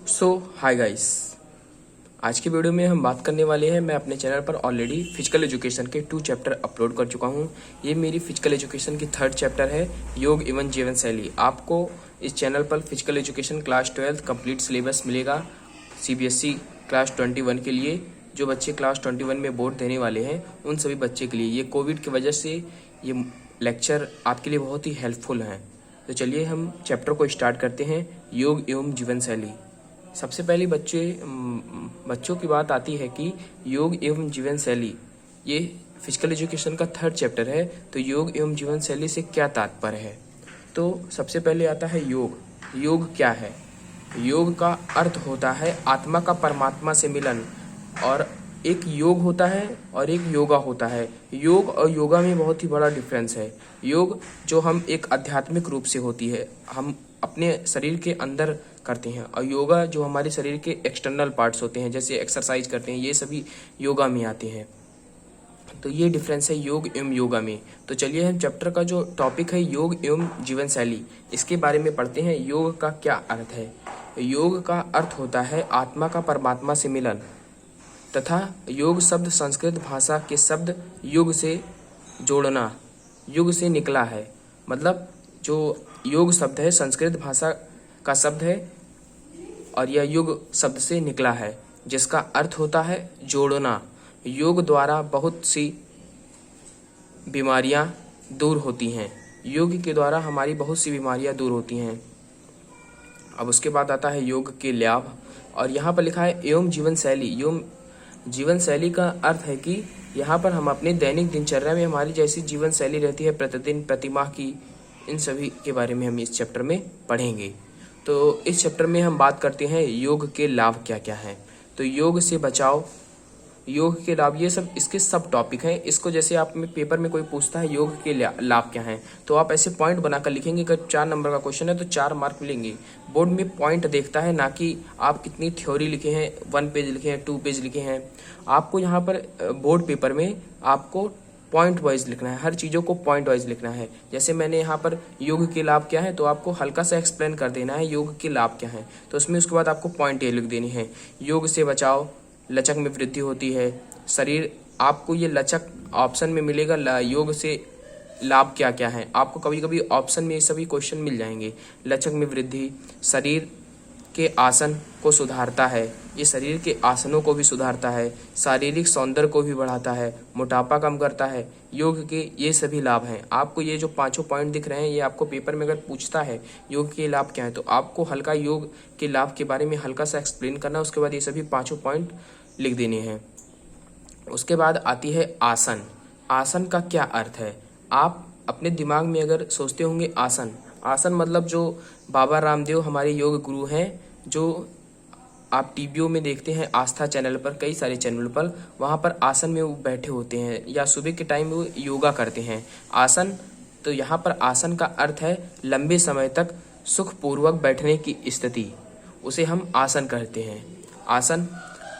Hi guys, आज की video में हम बात करने वाले हैं। मैं अपने चैनल पर ऑलरेडी फिजिकल एजुकेशन के 2 चैप्टर अपलोड कर चुका हूं। ये मेरी फिजिकल एजुकेशन की 3rd चैप्टर है, योग एवं जीवन शैली। आपको इस चैनल पर physical education class 12 complete syllabus मिलेगा सीबीएसई क्लास 21 के लिए। जो बच्चे क्लास 21 में बोर्ड देने वाले हैं उन सभी बच्चे के लिए ये कोविड की वजह से ये लेक्चर आपके लिए बहुत ही हेल्पफुल हैं। तो चलिए हम चैप्टर को स्टार्ट करते हैं, योग एवं जीवन शैली। सबसे पहले बच्चों की बात आती है कि योग एवं जीवन शैली, ये फिजिकल एजुकेशन का 3rd चैप्टर है। तो योग एवं जीवन शैली से क्या तात्पर्य है? तो सबसे पहले आता है योग। योग क्या है? योग का अर्थ होता है आत्मा का परमात्मा से मिलन। और एक योग होता है और एक योगा होता है। योग और योगा में बहुत ही बड़ा डिफरेंस है। योग जो हम एक आध्यात्मिक रूप से होती है, हम अपने शरीर के अंदर करते हैं, और योगा जो हमारे शरीर के एक्सटर्नल पार्ट्स होते हैं, जैसे एक्सरसाइज करते हैं, ये सभी योगा में आते हैं। तो ये डिफरेंस है योग एवं योगा में। तो चलिए हम चैप्टर का जो टॉपिक है योग एवं जीवन शैली, इसके बारे में पढ़ते हैं। योग का क्या अर्थ है? योग का अर्थ होता है आत्मा का परमात्मा से मिलन, तथा योग शब्द संस्कृत भाषा के शब्द युग से जोड़ना, युग से निकला है। मतलब जो योग शब्द है संस्कृत भाषा का शब्द है और यह युग शब्द से निकला है, जिसका अर्थ होता है जोड़ना। योग द्वारा बहुत सी बीमारियां दूर होती हैं। योग के द्वारा हमारी बहुत सी बीमारियां दूर होती हैं। अब उसके बाद आता है योग के लाभ, और यहाँ पर लिखा है एवं जीवन शैली। एवं जीवन शैली का अर्थ है कि यहाँ पर हम अपने दैनिक दिनचर्या में हमारी जैसी जीवन शैली रहती है प्रतिदिन प्रतिमाह की, इन सभी के बारे में हम इस चैप्टर में पढ़ेंगे। तो इस चैप्टर में हम बात करते हैं योग के लाभ क्या क्या हैं। तो योग से बचाव, योग के लाभ, ये सब इसके सब टॉपिक हैं। इसको जैसे आप में पेपर में कोई पूछता है योग के लाभ क्या हैं, तो आप ऐसे पॉइंट बनाकर लिखेंगे। अगर 4 नंबर का क्वेश्चन है तो 4 मार्क मिलेंगे। बोर्ड में पॉइंट देखता है, ना कि आप कितनी थ्योरी लिखे हैं, 1 पेज लिखे हैं, 2 पेज लिखे हैं। आपको यहाँ पर बोर्ड पेपर में आपको पॉइंट वाइज लिखना है, हर चीज़ों को पॉइंट वाइज लिखना है। जैसे मैंने यहाँ पर योग के लाभ क्या है, तो आपको हल्का सा एक्सप्लेन कर देना है योग के लाभ क्या है। तो उसमें उसके बाद आपको पॉइंट ये लिख देनी है। योग से बचाव, लचक में वृद्धि होती है। शरीर, आपको ये लचक ऑप्शन में मिलेगा। योग से लाभ क्या क्या है, आपको कभी कभी ऑप्शन में ये सभी क्वेश्चन मिल जाएंगे। लचक में वृद्धि, शरीर के आसन को सुधारता है, ये शरीर के आसनों को भी सुधारता है। शारीरिक सौंदर्य को भी बढ़ाता है, मोटापा कम करता है। योग के ये सभी लाभ हैं। आपको ये जो 5 पॉइंट दिख रहे हैं, ये आपको पेपर में अगर पूछता है योग के लाभ क्या है, तो आपको हल्का योग के लाभ के बारे में हल्का सा एक्सप्लेन करना, उसके बाद ये सभी 5 पॉइंट लिख देने हैं। उसके बाद आती है आसन। आसन का क्या अर्थ है? आप अपने दिमाग में अगर सोचते होंगे आसन, आसन मतलब जो बाबा रामदेव हमारे योग गुरु हैं, जो आप टीवीओ में देखते हैं, आस्था चैनल पर, कई सारे चैनल पर, वहाँ पर आसन में वो बैठे होते हैं, या सुबह के टाइम वो योगा करते हैं। आसन, तो यहाँ पर आसन का अर्थ है लंबे समय तक सुखपूर्वक बैठने की स्थिति, उसे हम आसन कहते हैं। आसन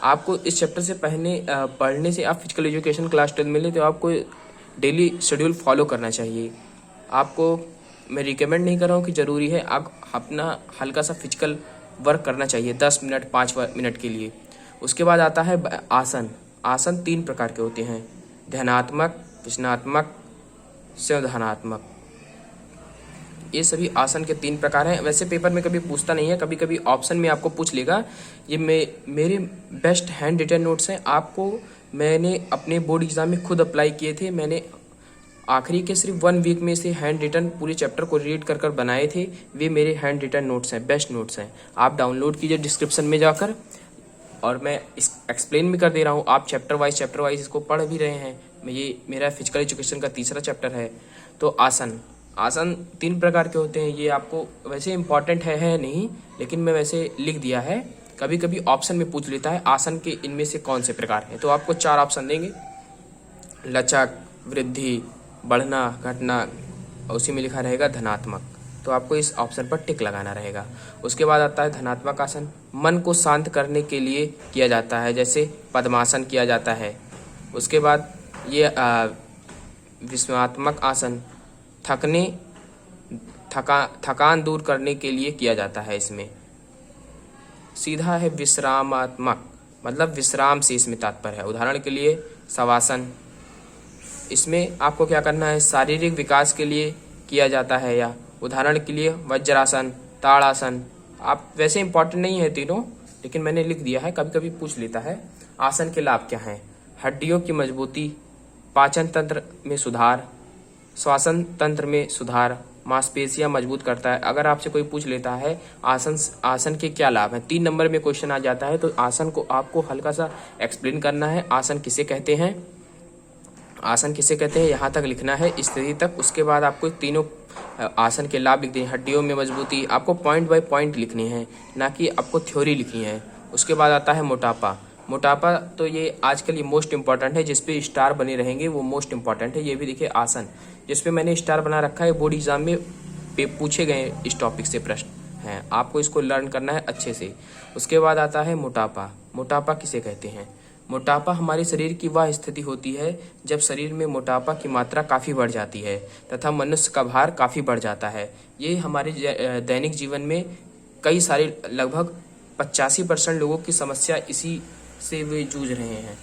आपको इस चैप्टर से पढ़ने से, आप फिजिकल एजुकेशन क्लास 12 में ले तो आपको डेली शेड्यूल फॉलो करना चाहिए। आपको मैं रिकमेंड नहीं कर रहा हूँ कि ज़रूरी है, आप अपना हल्का सा फिजिकल वर्क करना चाहिए 10 मिनट 5 मिनट के लिए। उसके बाद आता है आसन। आसन 3 प्रकार के होते हैं, ध्यानात्मक, विश्नात्मक, संधानात्मक। ये सभी आसन के 3 प्रकार हैं। वैसे पेपर में कभी पूछता नहीं है, कभी कभी ऑप्शन में आपको पूछ लेगा। ये मेरे बेस्ट हैंड रिटन नोट्स हैं। आपको मैंने अपने बोर्ड एग्जाम में खुद अप्लाई किए थे। मैंने आखिरी के सिर्फ 1 वीक में से हैंड रिटन पूरे चैप्टर को रीड कर बनाए थे। वे मेरे हैंड रिटन नोट्स हैं, बेस्ट नोट्स हैं। आप डाउनलोड कीजिए डिस्क्रिप्शन में जाकर, और मैं इस एक्सप्लेन भी कर दे रहा हूँ। आप चैप्टर वाइज इसको पढ़ भी रहे हैं। ये मेरा फिजिकल एजुकेशन का 3रा चैप्टर है। तो आसन 3 प्रकार के होते हैं। ये आपको वैसे इंपॉर्टेंट है नहीं, लेकिन मैं वैसे लिख दिया है। कभी कभी ऑप्शन में पूछ लेता है आसन के इनमें से कौन से प्रकार हैं, तो आपको 4 ऑप्शन देंगे, लचक, वृद्धि, बढ़ना, घटना, और उसी में लिखा रहेगा धनात्मक। तो आपको इस ऑप्शन पर टिक लगाना रहेगा। उसके बाद आता है धनात्मक आसन। मन को शांत करने के लिए किया जाता है, जैसे पद्मासन किया जाता है। उसके बाद ये विस्मात्मक आसन, थकान दूर करने के लिए किया जाता है इसमें। सीधा है विश्रामात्मक, मतलब विश्राम से इसमें तात्पर्य है। उदाहरण के लिए शवासन, इसमें आपको क्या करना है, शारीरिक विकास के लिए किया जाता है। या उदाहरण के लिए वज्रासन, ताड़ासन, आप वैसे इंपॉर्टेंट नहीं है तीनों, लेकिन मैंने लिख दिया है, कभी कभी पूछ लेता है। आसन के लाभ क्या हैं? हड्डियों की मजबूती, पाचन तंत्र में सुधार, श्वसन तंत्र में सुधार, मांसपेशियां मजबूत करता है। अगर आपसे कोई पूछ लेता है आसन के क्या लाभ हैं, 3 नंबर में क्वेश्चन आ जाता है, तो आसन को आपको हल्का सा एक्सप्लेन करना है। आसन किसे कहते हैं, आसन किसे कहते हैं, यहाँ तक लिखना है, स्थिति तक। उसके बाद आपको तीनों आसन के लाभ लिख दें। हड्डियों में मजबूती, आपको पॉइंट बाय पॉइंट लिखने हैं, ना कि आपको थ्योरी लिखनी है। उसके बाद आता है मोटापा। मोटापा तो ये आजकल ये मोस्ट इंपॉर्टेंट है, जिसपे स्टार बने रहेंगे वो मोस्ट इंपॉर्टेंट है। ये भी देखिए आसन, जिसपे मैंने स्टार बना रखा है, बोर्ड एग्जाम में पूछे गए इस टॉपिक से प्रश्न हैं, आपको इसको लर्न करना है अच्छे से। उसके बाद आता है मोटापा। मोटापा किसे कहते हैं? मोटापा हमारे शरीर की वह स्थिति होती है जब शरीर में मोटापा की मात्रा काफ़ी बढ़ जाती है तथा मनुष्य का भार काफ़ी बढ़ जाता है। ये हमारे दैनिक जीवन में कई सारे लगभग 85% लोगों की समस्या इसी से वे जूझ रहे हैं।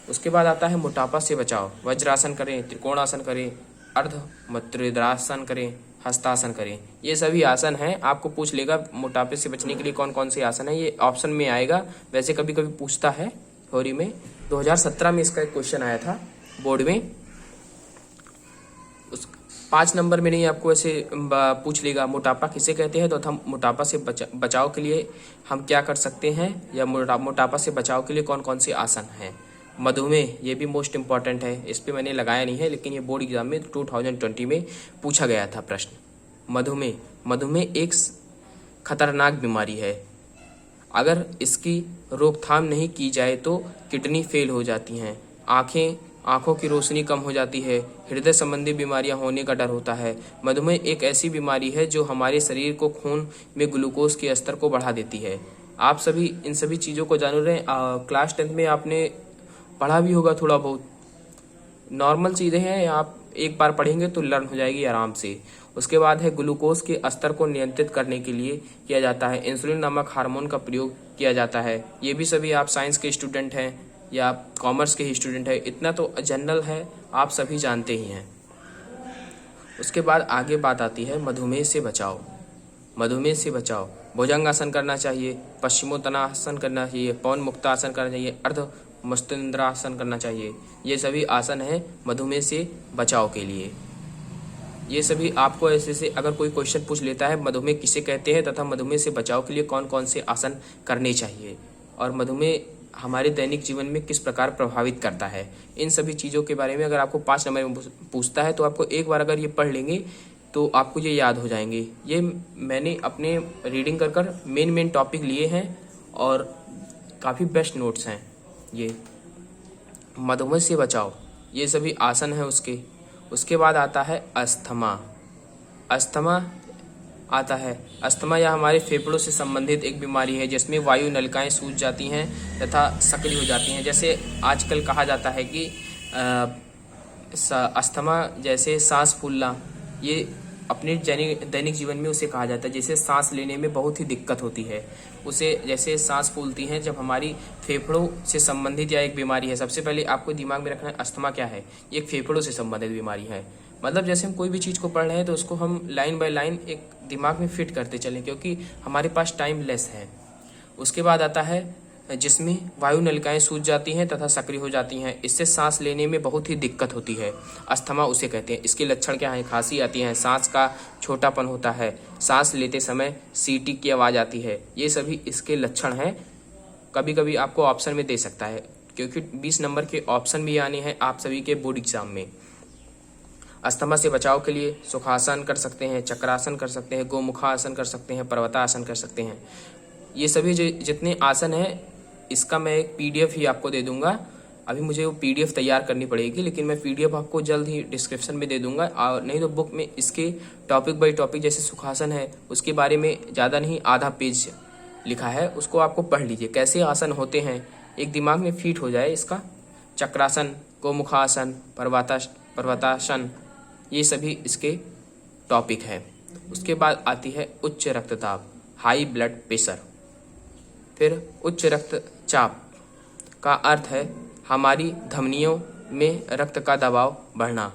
उसके बाद आता है मोटापा से बचाव। वज्रासन करें, त्रिकोणासन करें, अर्ध मुद्रासन करें, हस्तासन करें, ये सभी आसन हैं। आपको पूछ लेगा मोटापे से बचने के लिए कौन कौन से आसन है, ये ऑप्शन में आएगा। वैसे कभी कभी पूछता है थ्योरी में, 2017 में इसका एक क्वेश्चन आया था बोर्ड में। 5 नंबर में नहीं, आपको ऐसे पूछ लेगा मोटापा किसे कहते हैं, तो हम मोटापा से बचाव के लिए हम क्या कर सकते हैं, या मोटापा से बचाव के लिए कौन कौन से आसन हैं। मधुमेह, ये भी मोस्ट इंपॉर्टेंट है, इस पे मैंने लगाया नहीं है, लेकिन ये बोर्ड एग्जाम में 2020 में पूछा गया था प्रश्न। मधुमेह एक खतरनाक बीमारी है। अगर इसकी रोकथाम नहीं की जाए तो किडनी फेल हो जाती हैं, आँखों की रोशनी कम हो जाती है, हृदय संबंधी बीमारियां होने का डर होता है। मधुमेह एक ऐसी बीमारी है जो हमारे शरीर को खून में ग्लूकोज के स्तर को बढ़ा देती है। आप सभी इन सभी चीज़ों को जान रहे हैं। क्लास 10 में आपने पढ़ा भी होगा थोड़ा बहुत, नॉर्मल चीज़ें हैं, आप एक बार पढ़ेंगे तो लर्न हो जाएगी आराम से। उसके बाद है ग्लूकोज के स्तर को नियंत्रित करने के लिए किया जाता है इंसुलिन नामक हार्मोन का प्रयोग किया जाता है। ये भी सभी आप साइंस के स्टूडेंट हैं या कॉमर्स के ही स्टूडेंट हैं, इतना तो जनरल है, आप सभी जानते ही हैं। उसके बाद आगे बात आती है मधुमेह से बचाव। मधुमेह से बचाव, भुजंगासन करना चाहिए, पश्चिमोत्तानासन करना चाहिए, पवन मुक्तासन करना चाहिए, अर्ध मुस्तिंद्रासन करना चाहिए। ये सभी आसन हैं मधुमेह से बचाव के लिए। ये सभी आपको ऐसे से अगर कोई क्वेश्चन पूछ लेता है मधुमेह किसे कहते हैं तथा मधुमेह से बचाव के लिए कौन कौन से आसन करने चाहिए, और मधुमेह हमारे दैनिक जीवन में किस प्रकार प्रभावित करता है, इन सभी चीज़ों के बारे में अगर आपको 5 नंबर में पूछता है तो आपको एक बार अगर ये पढ़ लेंगे तो आपको ये याद हो जाएंगे। ये मैंने अपने रीडिंग कर कर मेन टॉपिक लिए हैं और काफ़ी बेस्ट नोट्स हैं। ये मधुमेह से बचाव, ये सभी आसन हैं उसके। उसके बाद आता है अस्थमा। अस्थमा आता है, अस्थमा यह हमारे फेफड़ों से संबंधित एक बीमारी है जिसमें वायु नलिकाएं सूज जाती हैं तथा सक्रिय हो जाती हैं। जैसे आजकल कहा जाता है कि अस्थमा जैसे सांस फूलना, ये अपने दैनिक जीवन में उसे कहा जाता है जैसे सांस लेने में बहुत ही दिक्कत होती है, उसे जैसे सांस फूलती हैं जब हमारी फेफड़ों से संबंधित या एक बीमारी है। सबसे पहले आपको दिमाग में रखना है अस्थमा क्या है, ये एक फेफड़ों से संबंधित बीमारी है। मतलब जैसे हम कोई भी चीज़ को पढ़ रहे हैं तो उसको हम लाइन बाय लाइन एक दिमाग में फिट करते चलें, क्योंकि हमारे पास टाइम लेस है। उसके बाद आता है जिसमें वायु नलिकाएं सूज जाती हैं तथा सक्रिय हो जाती हैं, इससे सांस लेने में बहुत ही दिक्कत होती है, अस्थमा उसे कहते हैं। इसके लक्षण क्या हैं? खांसी आती है, सांस का छोटापन होता है, सांस लेते समय सीटी की आवाज़ आती है, ये सभी इसके लक्षण हैं। कभी कभी आपको ऑप्शन में दे सकता है, क्योंकि 20 नंबर के ऑप्शन भी आने हैं आप सभी के बोर्ड एग्जाम में। अस्थमा से बचाव के लिए सुखासन कर सकते हैं, चक्रासन कर सकते हैं, गोमुखासन कर सकते हैं, पर्वतासन कर सकते हैं। ये सभी जितने आसन हैं इसका मैं एक PDF ही आपको दे दूंगा। अभी मुझे वो PDF तैयार करनी पड़ेगी, लेकिन मैं PDF आपको जल्द ही डिस्क्रिप्शन में दे दूंगा, और नहीं तो बुक में इसके टॉपिक बाय टॉपिक जैसे सुखासन है उसके बारे में ज़्यादा नहीं, आधा पेज लिखा है, उसको आपको पढ़ लीजिए कैसे आसन होते हैं, एक दिमाग में फिट हो जाए इसका। चक्रासन, गोमुखासन, पर्वतासन, ये सभी इसके टॉपिक हैं। उसके बाद आती है उच्च रक्तचाप, हाई ब्लड प्रेशर। फिर उच्च रक्तचाप का अर्थ है हमारी धमनियों में रक्त का दबाव बढ़ना,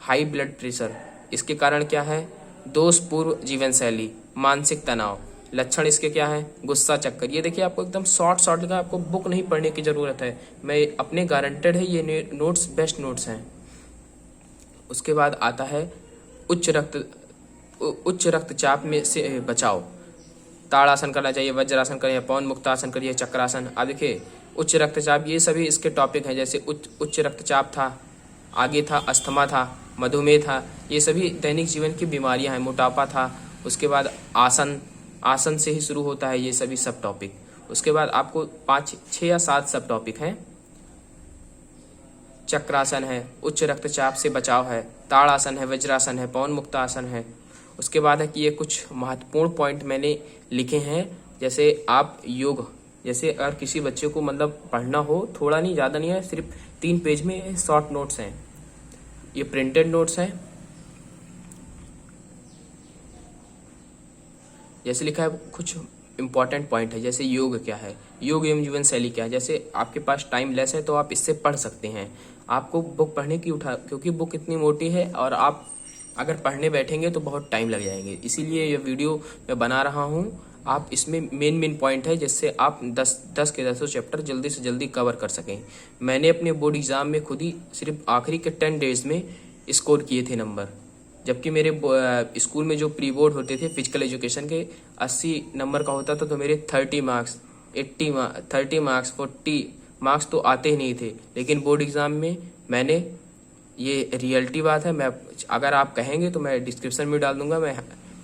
हाई ब्लड प्रेशर। इसके कारण क्या है? दोषपूर्ण जीवन शैली, मानसिक तनाव। लक्षण इसके क्या है? गुस्सा, चक्कर। ये देखिए आपको एकदम शॉर्ट लिखा, आपको बुक नहीं पढ़ने की जरूरत है, मैं अपने गारंटेड है, ये नोट्स बेस्ट नोट्स हैं। उसके बाद आता है उच्च रक्तचाप में से बचाव। ताड़ासन करना चाहिए, वज्रासन करिए, पवन मुक्तासन करिए, चक्रासन। अब देखिए उच्च रक्तचाप, ये सभी इसके टॉपिक हैं। जैसे उच्च रक्तचाप था, आगे था अस्थमा था, मधुमेह था, ये सभी दैनिक जीवन की बीमारियां हैं। मोटापा था। उसके बाद आसन से ही शुरू होता है ये सभी सब टॉपिक। उसके बाद आपको 5, 6 या 7 सब टॉपिक हैं। चक्रासन है, उच्च रक्तचाप से बचाव है, ताड़ासन है, वज्रासन है, पवन मुक्तासन है। उसके बाद है कि ये कुछ महत्वपूर्ण पॉइंट मैंने लिखे हैं। जैसे आप योग, जैसे अगर किसी बच्चे को मतलब पढ़ना हो, थोड़ा नहीं ज़्यादा नहीं है, सिर्फ 3 पेज में शॉर्ट नोट्स हैं, ये प्रिंटेड नोट्स हैं। जैसे लिखा है कुछ इंपॉर्टेंट पॉइंट है, जैसे योग क्या है, योग एवं जीवन शैली क्या है। जैसे आपके पास टाइम लेस है तो आप इससे पढ़ सकते हैं। आपको बुक पढ़ने की क्योंकि बुक इतनी मोटी है और आप अगर पढ़ने बैठेंगे तो बहुत टाइम लग जाएंगे, इसीलिए ये वीडियो मैं बना रहा हूँ। आप इसमें मेन पॉइंट है जिससे आप 10 के 10 चैप्टर जल्दी से जल्दी कवर कर सकें। मैंने अपने बोर्ड एग्जाम में खुद ही सिर्फ आखिरी के 10 डेज में स्कोर किए थे नंबर, जबकि मेरे स्कूल में जो प्री बोर्ड होते थे फिजिकल एजुकेशन के 80 नंबर का होता था, तो मेरे 30 मार्क्स 30 मार्क्स 40 मार्क्स तो आते ही नहीं थे। लेकिन बोर्ड एग्जाम में मैंने, ये रियलिटी बात है, मैं अगर आप कहेंगे तो मैं डिस्क्रिप्शन में डाल दूंगा,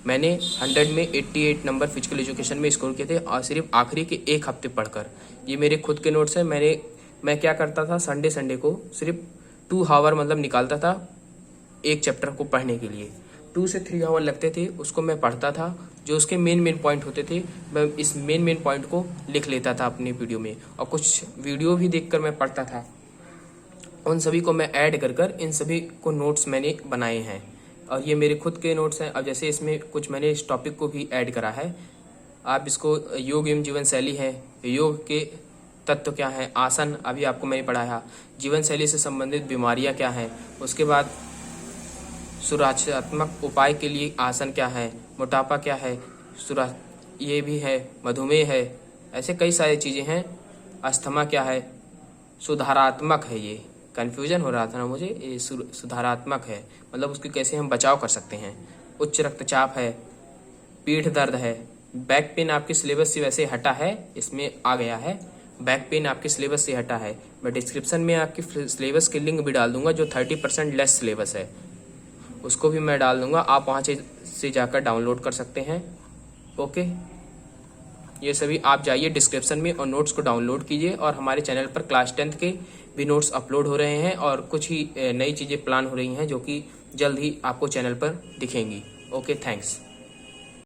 मैंने 100 में 88 नंबर फिजिकल एजुकेशन में स्कोर किए थे, और सिर्फ आखिरी के 1 हफ्ते पढ़कर। ये मेरे खुद के नोट्स हैं। मैं क्या करता था, संडे को सिर्फ 2 आवर मतलब निकालता था एक चैप्टर को पढ़ने के लिए। 2 से 3 आवर लगते थे, उसको मैं पढ़ता था। जो उसके मेन पॉइंट होते थे, मैं इस मेन पॉइंट को लिख लेता था अपनी वीडियो में, और कुछ वीडियो भी देखकर मैं पढ़ता था। उन सभी को मैं ऐड कर इन सभी को नोट्स मैंने बनाए हैं, और ये मेरे खुद के नोट्स हैं। अब जैसे इसमें कुछ मैंने इस टॉपिक को भी ऐड करा है। आप इसको, योग एवं जीवन शैली है, योग के तत्व क्या है, आसन अभी आपको मैंने पढ़ाया, जीवन शैली से संबंधित बीमारियां क्या हैं, उसके बाद सुरक्षात्मक उपाय के लिए आसन क्या है, मोटापा क्या है, ये भी है, मधुमेह है, ऐसे कई सारी चीज़ें हैं। अस्थमा क्या है, सुधारात्मक है, ये कन्फ्यूजन हो रहा था ना मुझे, ये सुधारात्मक है, मतलब उसके कैसे हम बचाव कर सकते हैं। उच्च रक्तचाप है, पीठ दर्द है, बैक पेन आपके सिलेबस से वैसे हटा है, इसमें आ गया है, बैक पेन आपके सिलेबस से हटा है। मैं डिस्क्रिप्शन में आपकी सिलेबस की लिंक भी डाल दूंगा, जो 30% लेस सिलेबस है उसको भी मैं डाल दूंगा, आप वहाँ से जाकर डाउनलोड कर सकते हैं। ओके, ये सभी आप जाइए डिस्क्रिप्शन में और नोट्स को डाउनलोड कीजिए। और हमारे चैनल पर क्लास 10th के भी नोट्स अपलोड हो रहे हैं, और कुछ ही नई चीज़ें प्लान हो रही हैं जो कि जल्द ही आपको चैनल पर दिखेंगी। Okay, thanks.